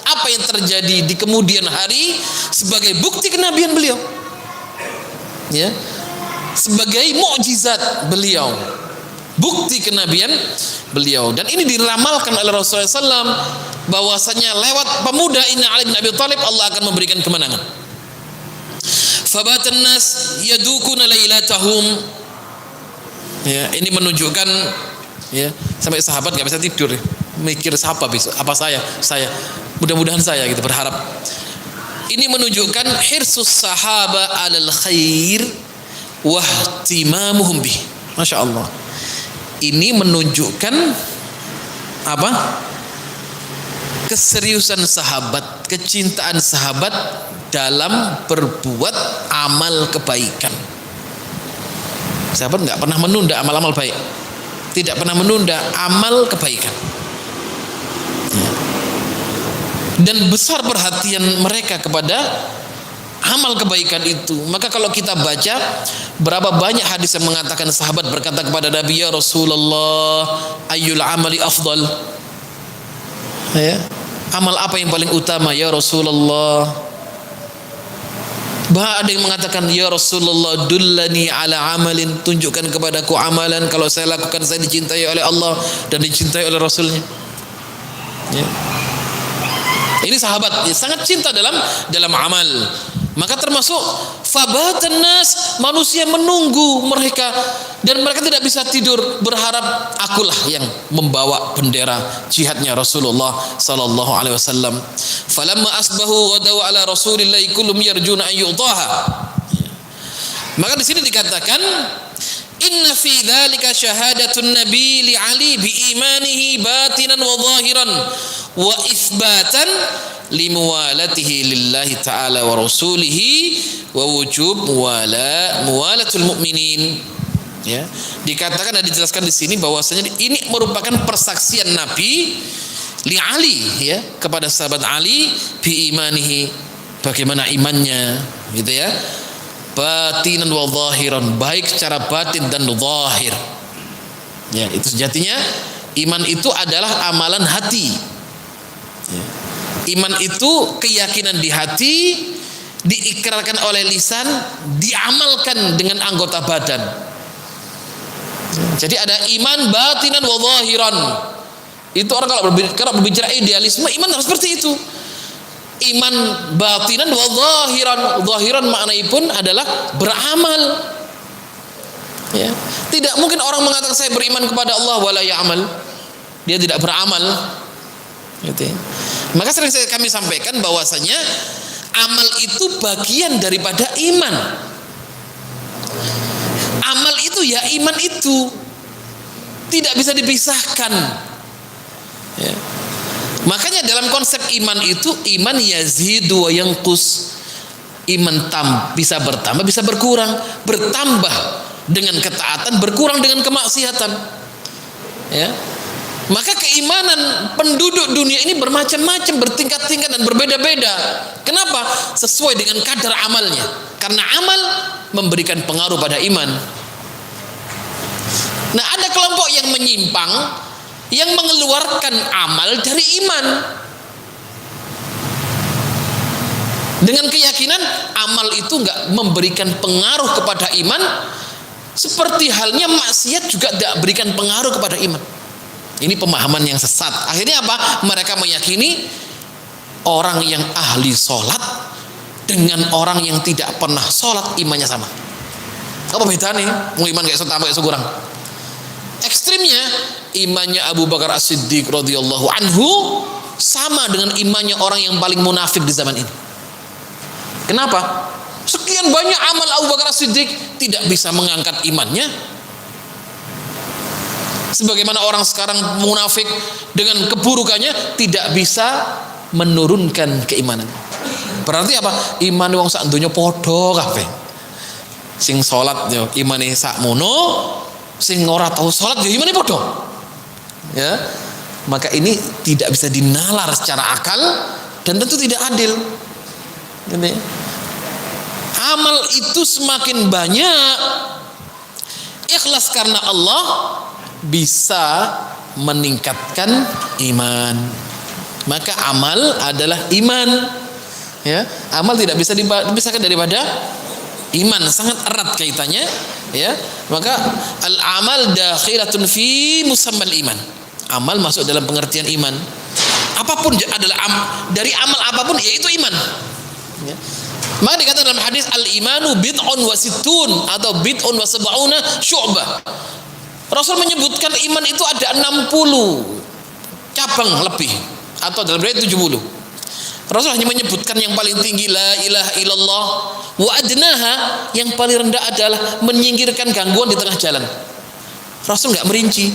apa yang terjadi di kemudian hari sebagai bukti kenabian beliau. Ya, sebagai mukjizat beliau, bukti kenabian beliau. Dan ini diramalkan oleh Rasulullah SAW bahwasanya lewat pemuda ini Ali bin Abi Thalib Allah akan memberikan kemenangan. Fabatan nas yadukuna lailatahum. Ya, ini menunjukkan ya, sampai sahabat nggak bisa tidur ya, mikir siapa besok, apa saya mudah-mudahan saya gitu, berharap. Ini menunjukkan hirsus sahaba alal khair wa ihtimamuhum bih. Masya Allah, ini menunjukkan apa? Keseriusan sahabat, kecintaan sahabat dalam berbuat amal kebaikan. Sahabat nggak pernah menunda amal-amal baik, tidak pernah menunda amal kebaikan. Dan besar perhatian mereka kepada amal kebaikan itu. Maka kalau kita baca, berapa banyak hadis yang mengatakan sahabat berkata kepada Nabi, ya Rasulullah, ayyul amali afdal, ya, amal apa yang paling utama ya Rasulullah. Bah, ada yang mengatakan, ya Rasulullah, dullani ala amalin, tunjukkan kepadaku amalan, kalau saya lakukan saya dicintai oleh Allah dan dicintai oleh Rasulnya. Ya. Ini sahabat ya, sangat cinta dalam amal. Maka termasuk fabatan nas, manusia menunggu mereka, dan mereka tidak bisa tidur berharap akulah yang membawa bendera jihadnya Rasulullah sallallahu alaihi wasallam. Falamma asbahu ghadaw ala Rasulillah kullum yarjuna an yu'taha. Maka di sini dikatakan inna fi dzalika syahadatun nabi li Ali bi imanihi batinan wa zahiran wa itsbatan limuwalatihi lillahi ta'ala wa rasulihi wa wujub muwalatul mu'minin. Ya, dikatakan dan dijelaskan di sini bahwasanya ini merupakan persaksian Nabi li Ali, ya, kepada sahabat Ali bi imanihi, bagaimana imannya, gitu ya, batinan wa zahiran, baik secara batin dan zahir. Ya, itu sejatinya iman itu adalah amalan hati. Ya. Iman itu keyakinan di hati, diikrarkan oleh lisan, diamalkan dengan anggota badan. Jadi ada iman batinan wa zahiran. Itu orang kalau berbicara idealisme, iman harus seperti itu. Iman batinan wa zahiran. Zahiran maknanya pun adalah beramal. Ya. Tidak mungkin orang mengatakan saya beriman kepada Allah wala ya'mal, dia tidak beramal. Gitu ya. Maka sering kami sampaikan bahwasanya amal itu bagian daripada iman. Amal itu ya iman itu, tidak bisa dipisahkan. Ya. Makanya dalam konsep iman itu, iman yazidu wa yanqus. Iman bisa bertambah, bisa berkurang. Bertambah dengan ketaatan, berkurang dengan kemaksiatan. Ya. Maka keimanan penduduk dunia ini bermacam-macam, bertingkat-tingkat dan berbeda-beda. Kenapa? Sesuai dengan kadar amalnya. Karena amal memberikan pengaruh pada iman. Nah, ada kelompok yang menyimpang, yang mengeluarkan amal dari iman dengan keyakinan amal itu enggak memberikan pengaruh kepada iman, seperti halnya maksiat juga tidak berikan pengaruh kepada iman. Ini pemahaman yang sesat. Akhirnya apa? Mereka meyakini orang yang ahli sholat dengan orang yang tidak pernah sholat imannya sama. Apa bedanya? Mau iman kayak tambah kayak kurang. Ekstrimnya, imannya Abu Bakar As-Siddiq radhiyallahu anhu sama dengan imannya orang yang paling munafik di zaman ini. Kenapa? Sekian banyak amal Abu Bakar As-Siddiq tidak bisa mengangkat imannya. Sebagaimana orang sekarang munafik dengan keburukannya tidak bisa menurunkan keimanan. Berarti apa? Iman wong sak donya padha kabeh. Sing salat yo imane sakmono, sing ora tau salat yo imane padha. Ya. Maka ini tidak bisa dinalar secara akal dan tentu tidak adil. Jadi, amal itu semakin banyak, ikhlas karena Allah bisa meningkatkan iman. Maka amal adalah iman. Ya, amal tidak bisa dipisahkan daripada iman, sangat erat kaitannya. Ya, maka al-amal dakhilatun fi musammal iman. Amal masuk dalam pengertian iman. Apapun adalah dari amal apapun yaitu iman. Ya. Maka dikatakan dalam hadis al-imanu bid'un wa sittun atau bid'un wa sab'una syu'bah. Rasul menyebutkan iman itu ada 60 cabang lebih, atau dalam riwayat 70. Rasul hanya menyebutkan yang paling tinggi la ilaha illallah, wa adnaha yang paling rendah adalah menyingkirkan gangguan di tengah jalan. Rasul enggak merinci.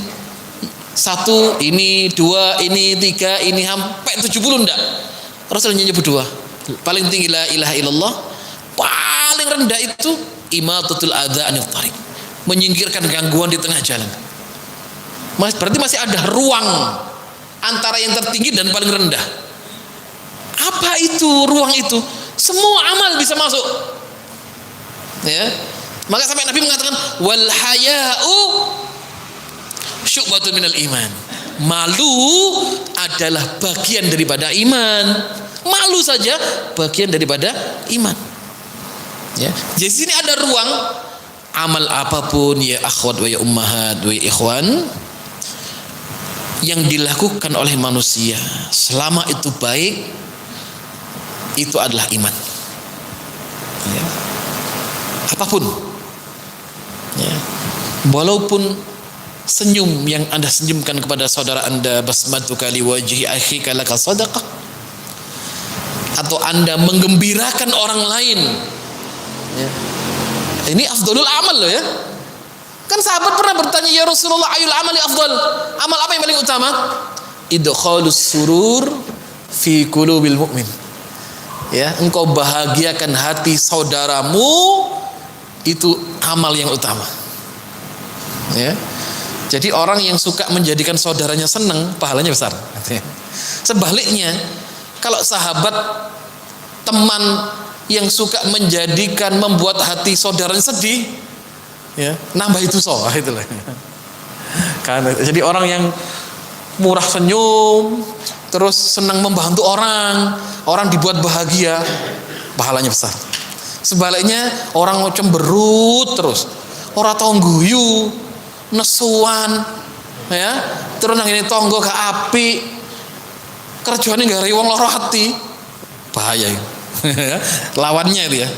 1 ini, 2 ini, 3 ini sampai 70 enggak. Rasul hanya menyebut 2. Paling tinggi la ilaha illallah, paling rendah itu imatatul adza anil thariq, menyingkirkan gangguan di tengah jalan. Berarti masih ada ruang antara yang tertinggi dan paling rendah. Apa itu ruang itu? Semua amal bisa masuk. Ya. Maka sampai Nabi mengatakan wal haya'u syu'batun minal iman. Malu adalah bagian daripada iman. Malu saja bagian daripada iman. Ya. Jadi sini ada ruang. Amal apapun ya akhwat wa ya ummahat wa ya ikhwan yang dilakukan oleh manusia selama itu baik, itu adalah iman. Ya. Apapun. Ya. Walaupun senyum yang Anda senyumkan kepada saudara Anda, basmatuka li wajhi akhika laka sadaqah, atau Anda menggembirakan orang lain. Ya. Ini afdalul amal loh ya. Kan sahabat pernah bertanya, ya Rasulullah ayul amali afdal? Amal apa yang paling utama? Idkhalus surur fi qulubil mu'min. Ya, engkau bahagiakan hati saudaramu, itu amal yang utama. Ya. Jadi orang yang suka menjadikan saudaranya senang, pahalanya besar. Sebaliknya, kalau sahabat, teman yang suka membuat hati saudaranya sedih, ya, nambah itu itulah. Karena jadi orang yang murah senyum, terus senang membantu orang dibuat bahagia, pahalanya besar. Sebaliknya, orang cemberut terus, orang tau guyu, nesuan, ya, terus nang ini tonggo ke api, kerjanya gak riwong loro hati, bahaya itu. Lawannya itu ya.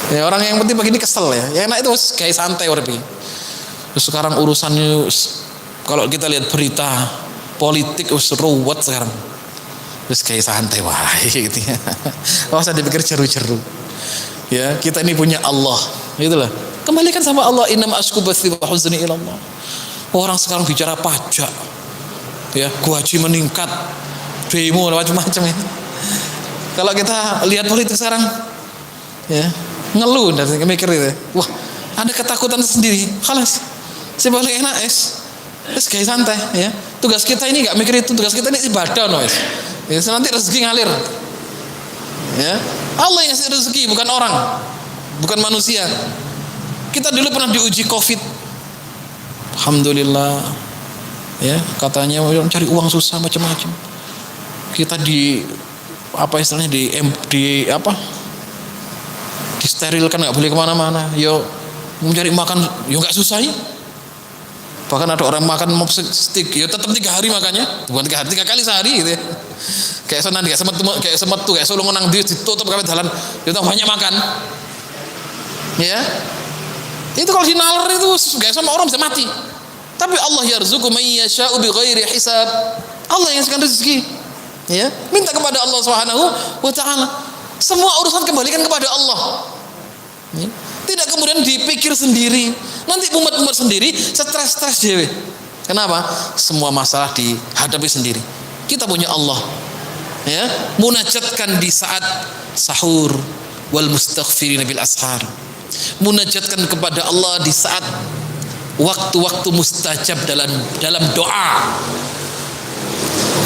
Ya orang yang penting begini kesel ya. Ya enak itu kayak santai orang begini. Terus sekarang urusannya kalau kita lihat berita politik ruwet sekarang. Terus kayak santai wah gitu ya. Enggak usah dipikir jeru-jeru. Ya, kita ini punya Allah. Itulah. Kembalikan sama Allah, innam asku bathi wa huzni ila Allah. Orang sekarang bicara pajak. Ya, gaji meningkat. Demo macam-macam ya. Kalau kita lihat politik sekarang ya, ngeluh dan mikir itu. Wah, ada ketakutan sendiri. Khalas. Sebalik enak es kayak santai ya. Tugas kita ini enggak mikir itu, tugas kita ini ibadah no es. Ya, nanti rezeki ngalir. Ya. Allah yang ngasih rezeki, bukan orang. Bukan manusia. Kita dulu pernah diuji Covid. Alhamdulillah. Ya, katanya orang cari uang susah macam-macam. Kita istilahnya disterilkan, nggak boleh kemana-mana. Yo mencari makan, yo nggak susah ya. Bahkan ada orang makan mop stick, yo tetap 3 hari makannya, bukan 3 hari, 3 kali sehari gitu ya. Kayak sonan, kayak semet tuh, kayak sulung nang ditutup kabeh dalan, yo banyak makan. Ya, itu kalau dinalar itu nggak sama orang bisa mati. Tapi Allah yarzuqu may yasha'u bighairi hisab. Allah yang ngasih rezeki. Ya, minta kepada Allah Subhanahu wa taala. Semua urusan kembalikan kepada Allah. Ya. Tidak kemudian dipikir sendiri. Nanti umat-umat sendiri stres dewe. Kenapa? Semua masalah dihadapi sendiri. Kita punya Allah. Ya, munajatkan di saat sahur wal mustaghfirina bil ashar. Munajatkan kepada Allah di saat waktu-waktu mustajab dalam doa.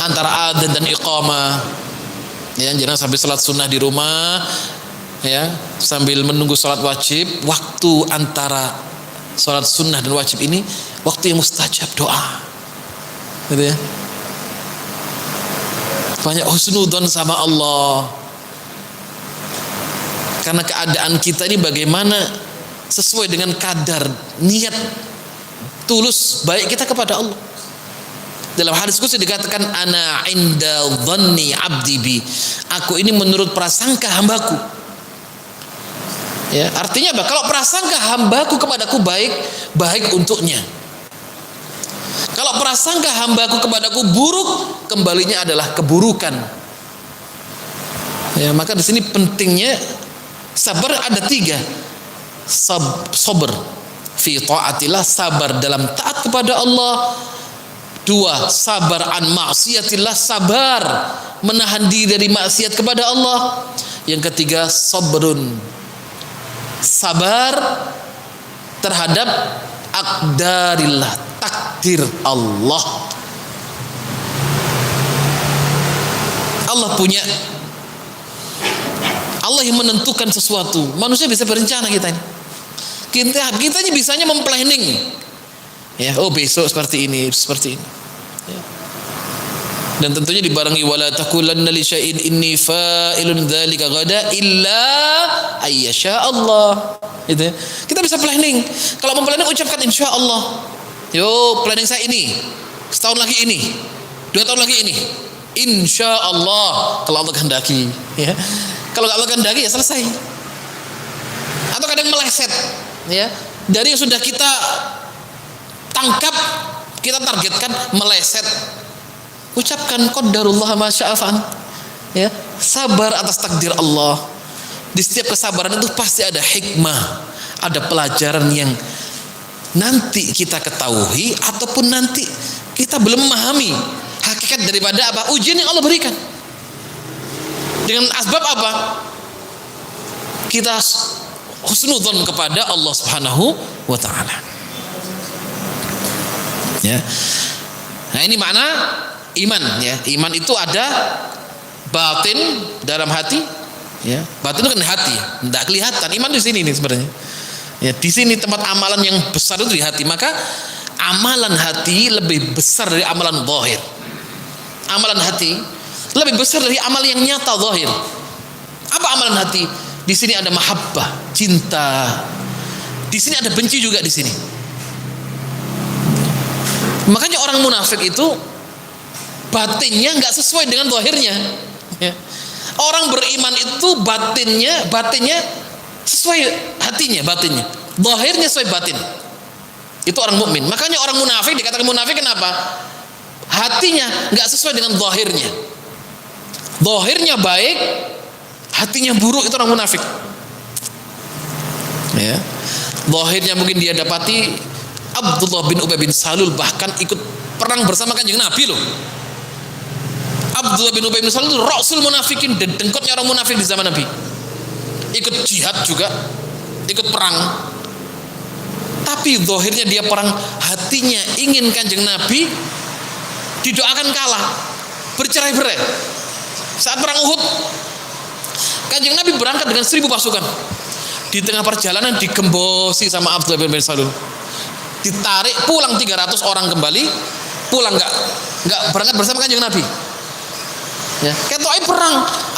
Antara adzan dan iqamah, ya, jangan sampai salat sunnah di rumah, ya, sambil menunggu salat wajib. Waktu antara salat sunnah dan wajib ini waktu yang mustajab doa, gitu ya. Banyak husnudzon sama Allah, karena keadaan kita ini bagaimana sesuai dengan kadar niat tulus baik kita kepada Allah. Dalam hadis qudsi dikatakan ana inda dhanni abdi bi. Aku ini menurut prasangka hambaku. Ya, artinya apa? Kalau prasangka hambaku kepadaku baik untuknya. Kalau prasangka hambaku kepadaku buruk, kembalinya adalah keburukan. Ya, maka di sini pentingnya sabar ada 3. Sabar fi taatillah, sabar dalam taat kepada Allah. 2, sabar an maksiatillah, sabar menahan diri dari maksiat kepada Allah. Yang 3, sabrun, sabar terhadap aqdarillah, takdir Allah. Allah yang menentukan sesuatu. Manusia bisa berencana, kita ini bisanya memplanning. Ya, oh besok seperti ini. Ya. Dan tentunya dibarengi wala taqulanna li syai'in inni fa'ilun dzalika ghada illa ayyasha Allah. Gitu ya. Kita bisa planning. Kalau mau planning ucapkan insyaallah. Yo, planning saya ini. Setahun lagi ini. 2 tahun lagi ini. Insyaallah kalau Allah kehendaki, ya. Kalau Allah kehendaki ya selesai. Atau kadang meleset, ya. Dari yang sudah kita tangkap, kita targetkan meleset. Ucapkan qadarullah ma syaa fa'al. Ya, sabar atas takdir Allah. Di setiap kesabaran itu pasti ada hikmah, ada pelajaran yang nanti kita ketahui ataupun nanti kita belum memahami hakikat daripada apa ujian yang Allah berikan. Dengan asbab apa? Kita husnudzon kepada Allah Subhanahu wa taala. Ya. Nah, ini makna iman ya. Iman itu ada batin dalam hati ya. Batin itu kan hati, tidak kelihatan. Iman di sini nih sebenarnya. Ya, di sini tempat amalan yang besar itu di hati. Maka amalan hati lebih besar dari amalan zahir. Amalan hati lebih besar dari amal yang nyata zahir. Apa amalan hati? Di sini ada mahabbah, cinta. Di sini ada benci juga di sini. Makanya orang munafik itu batinnya nggak sesuai dengan zahirnya. Ya. Orang beriman itu batinnya sesuai hatinya, batinnya. Zahirnya sesuai batin. Itu orang mukmin. Makanya orang munafik dikatakan munafik kenapa? Hatinya nggak sesuai dengan zahirnya. Zahirnya baik, hatinya buruk, itu orang munafik. Ya. Zahirnya mungkin dia dapati Abdullah bin Ubay bin Salul bahkan ikut perang bersama Kanjeng Nabi loh. Abdullah bin Ubay bin Salul itu rasul munafikin, dan dengkotnya orang munafik di zaman Nabi. Ikut jihad juga, ikut perang. Tapi zahirnya dia perang, hatinya ingin Kanjeng Nabi didoakan kalah, bercerai-berai. Saat perang Uhud, Kanjeng Nabi berangkat dengan 1000 pasukan. Di tengah perjalanan digembosi sama Abdullah bin Salul. Ditarik pulang 300 orang kembali, pulang nggak berangkat bersama Kanjeng Nabi. Ya, ketoknya perang,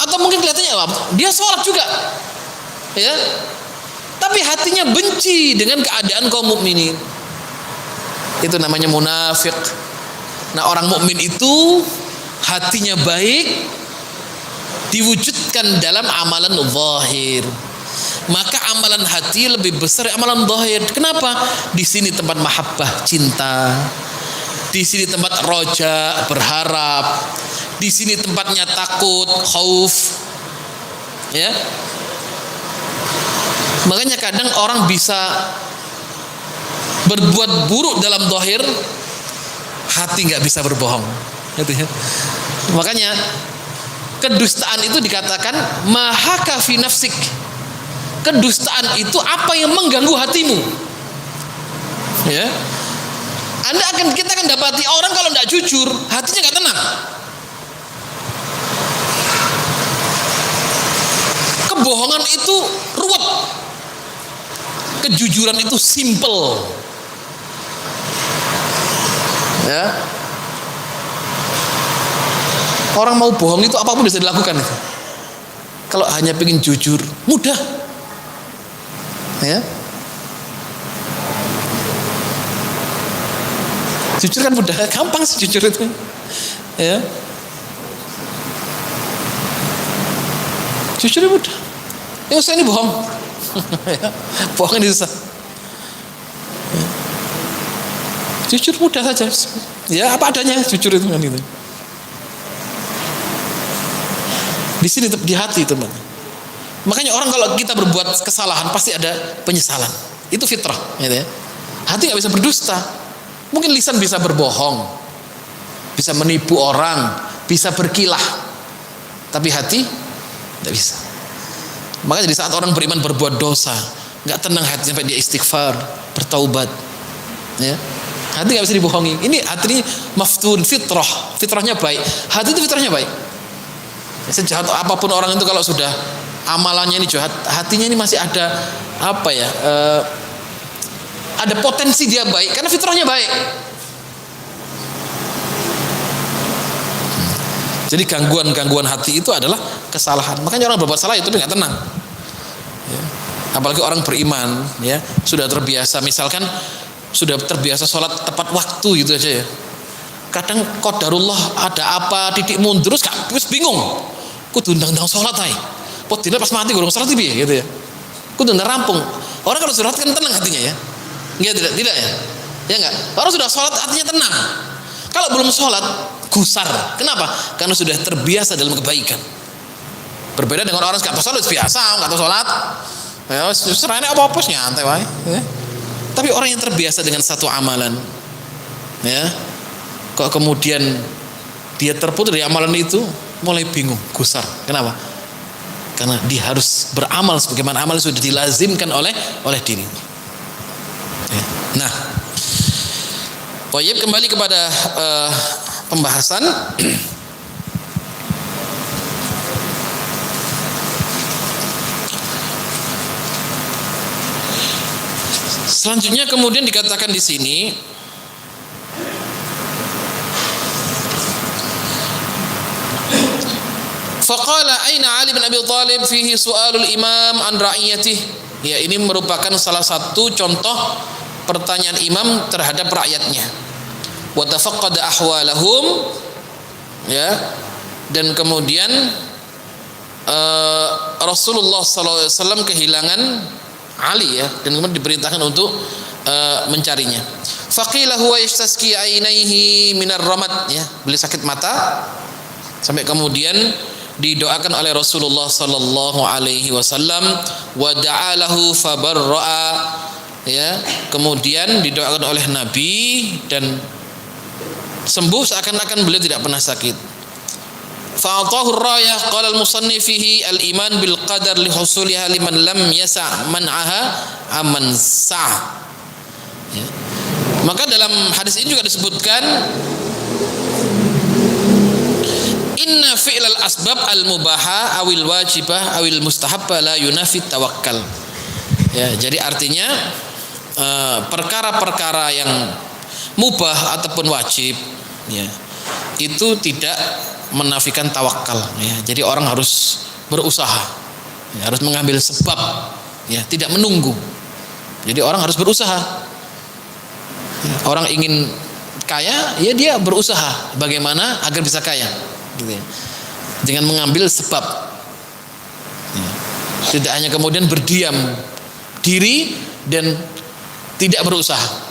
atau mungkin kelihatannya dia sholat juga. Ya. Tapi hatinya benci dengan keadaan kaum mukminin. Itu namanya munafik. Nah, orang mukmin itu hatinya baik, diwujudkan dalam amalan zahir. Maka amalan hati lebih besar dari amalan zahir. Kenapa? Di sini tempat mahabbah, cinta. Di sini tempat roja, berharap. Di sini tempatnya takut, khauf. Ya. Makanya kadang orang bisa berbuat buruk dalam zahir, hati nggak bisa berbohong. Gitu ya. Makanya kedustaan itu dikatakan mahaka fi nafsik. Kedustaan itu apa yang mengganggu hatimu. Ya. Kita akan dapati orang kalau tidak jujur, hatinya nggak tenang. Kebohongan itu ruwet. Kejujuran itu simple. Ya. Orang mau bohong itu apapun bisa dilakukan itu. Kalau hanya ingin jujur, mudah. Ya. Jujur kan mudah, gampang sih jujur itu. Ya. Jujur mudah. Yang usah ini bohong. Ya. Bohong ini susah. Ya. Jujur mudah saja. Ya, apa adanya, jujur itu kan itu. Di sini di hati, teman. Makanya orang kalau kita berbuat kesalahan pasti ada penyesalan. Itu fitrah, gitu ya. Hati nggak bisa berdusta. Mungkin lisan bisa berbohong, bisa menipu orang, bisa berkilah, tapi hati nggak bisa. Makanya di saat orang beriman berbuat dosa, nggak tenang hati sampai dia istighfar, bertaubat, ya. Hati nggak bisa dibohongi. Ini hati ini maftun, fitrahnya baik. Hati itu fitrahnya baik. Sejahat apapun orang itu kalau sudah amalannya ini jahat, hatinya ini masih ada apa ya? Ada potensi dia baik karena fitrahnya baik. Jadi gangguan hati itu adalah kesalahan. Makanya orang berbuat salah itu nggak tenang. Ya. Apalagi orang beriman, ya sudah terbiasa. Misalkan sudah terbiasa sholat tepat waktu gitu aja ya. Kadang qadarullah ada apa titik mundur terus bingung. Kudu ndang sholat ae. Podine pas mati gurung sholat piye gitu ya. Kudu ndang rampung. Orang kalau sholat kan tenang hatinya ya. Enggak tidak ya. Ya enggak? Orang sudah sholat hatinya tenang. Kalau belum sholat gusar. Kenapa? Karena sudah terbiasa dalam kebaikan. Berbeda dengan orang nggak tahu sholat biasa, nggak tahu sholat. Ya, serahnya apa-apa nyantai wae. Ya. Tapi orang yang terbiasa dengan satu amalan, ya, kok kemudian dia terputus dari amalan itu, mulai bingung, gusar. Kenapa? Karena dia harus beramal sebagaimana amal sudah dilazimkan oleh dirinya. Ya. Nah, Baik, kembali kepada pembahasan. Selanjutnya kemudian dikatakan di sini faqala aina Ali bin Abi Thalib fihi su'alul imam an ra'iyatih. Ya, ini merupakan salah satu contoh pertanyaan imam terhadap rakyatnya. Wa tafaqqada ahwalahum, ya, dan kemudian Rasulullah SAW kehilangan Ali, ya, dan kemudian diperintahkan untuk mencarinya. Faqila huwa yastasqi ainaihi minar ramad, ya, beliau sakit mata sampai kemudian didoakan oleh Rasulullah sallallahu alaihi wasallam wa da'alahu fabarra'a, ya, kemudian didoakan oleh Nabi dan sembuh seakan-akan beliau tidak pernah sakit. Fa'atahu ar-rayah qala al-musannif fihi al-iman bil qadar li husuliha liman lam yasa' man'aha aman sa', ya. Maka dalam hadis ini juga disebutkan inna fi'lal asbab al-mubaha awil wajibah awil mustahabba la yunafi tawakkal. Ya, jadi artinya perkara-perkara yang mubah ataupun wajib, ya, itu tidak menafikan tawakal, ya. Jadi orang harus berusaha, ya, harus mengambil sebab, ya, tidak menunggu. Jadi orang harus berusaha. Ya, orang ingin kaya, ya dia berusaha bagaimana agar bisa kaya, gitu, ya. Dengan mengambil sebab, ya. Tidak hanya kemudian berdiam diri dan tidak berusaha.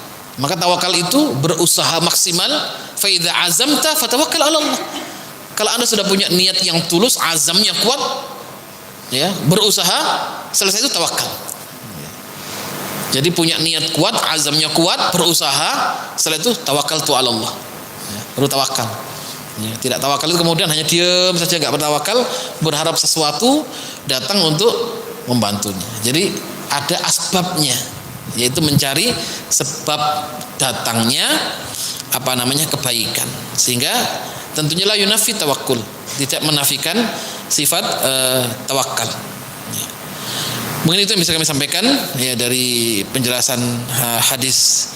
Maka tawakal itu berusaha maksimal. Fa idza azamta fatawakkal 'ala Allah. Kalau Anda sudah punya niat yang tulus, azamnya kuat, ya, berusaha, selesai itu tawakal. Jadi punya niat kuat, azamnya kuat, berusaha, setelah itu tawakal tu 'ala Allah. Ya, baru tawakal. Ya, tidak tawakal itu kemudian hanya diam saja, enggak bertawakal, berharap sesuatu datang untuk membantunya. Jadi ada asbabnya, yaitu mencari sebab datangnya kebaikan, sehingga tentunya la yunafi tawakkul, tidak menafikan sifat tawakal. Ya. Mungkin itu yang bisa kami sampaikan, ya, dari penjelasan hadis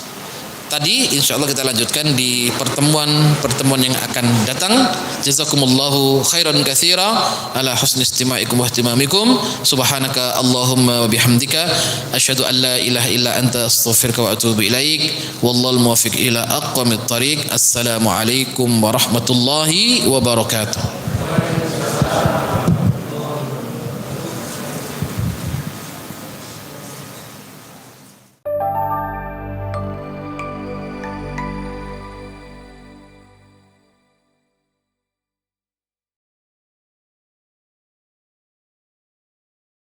tadi. Insyaallah kita lanjutkan di pertemuan yang akan datang. Jazakumullahu khairan katsira ala husni istima'ikum wa ihtimamikum. Subhanaka Allahumma wa bihamdika asyhadu an la ilaha illa anta astaghfiruka wa atubu ilaik. Wallahul muwaffiq ila aqwamit thariq. Assalamu alaikum warahmatullahi wabarakatuh.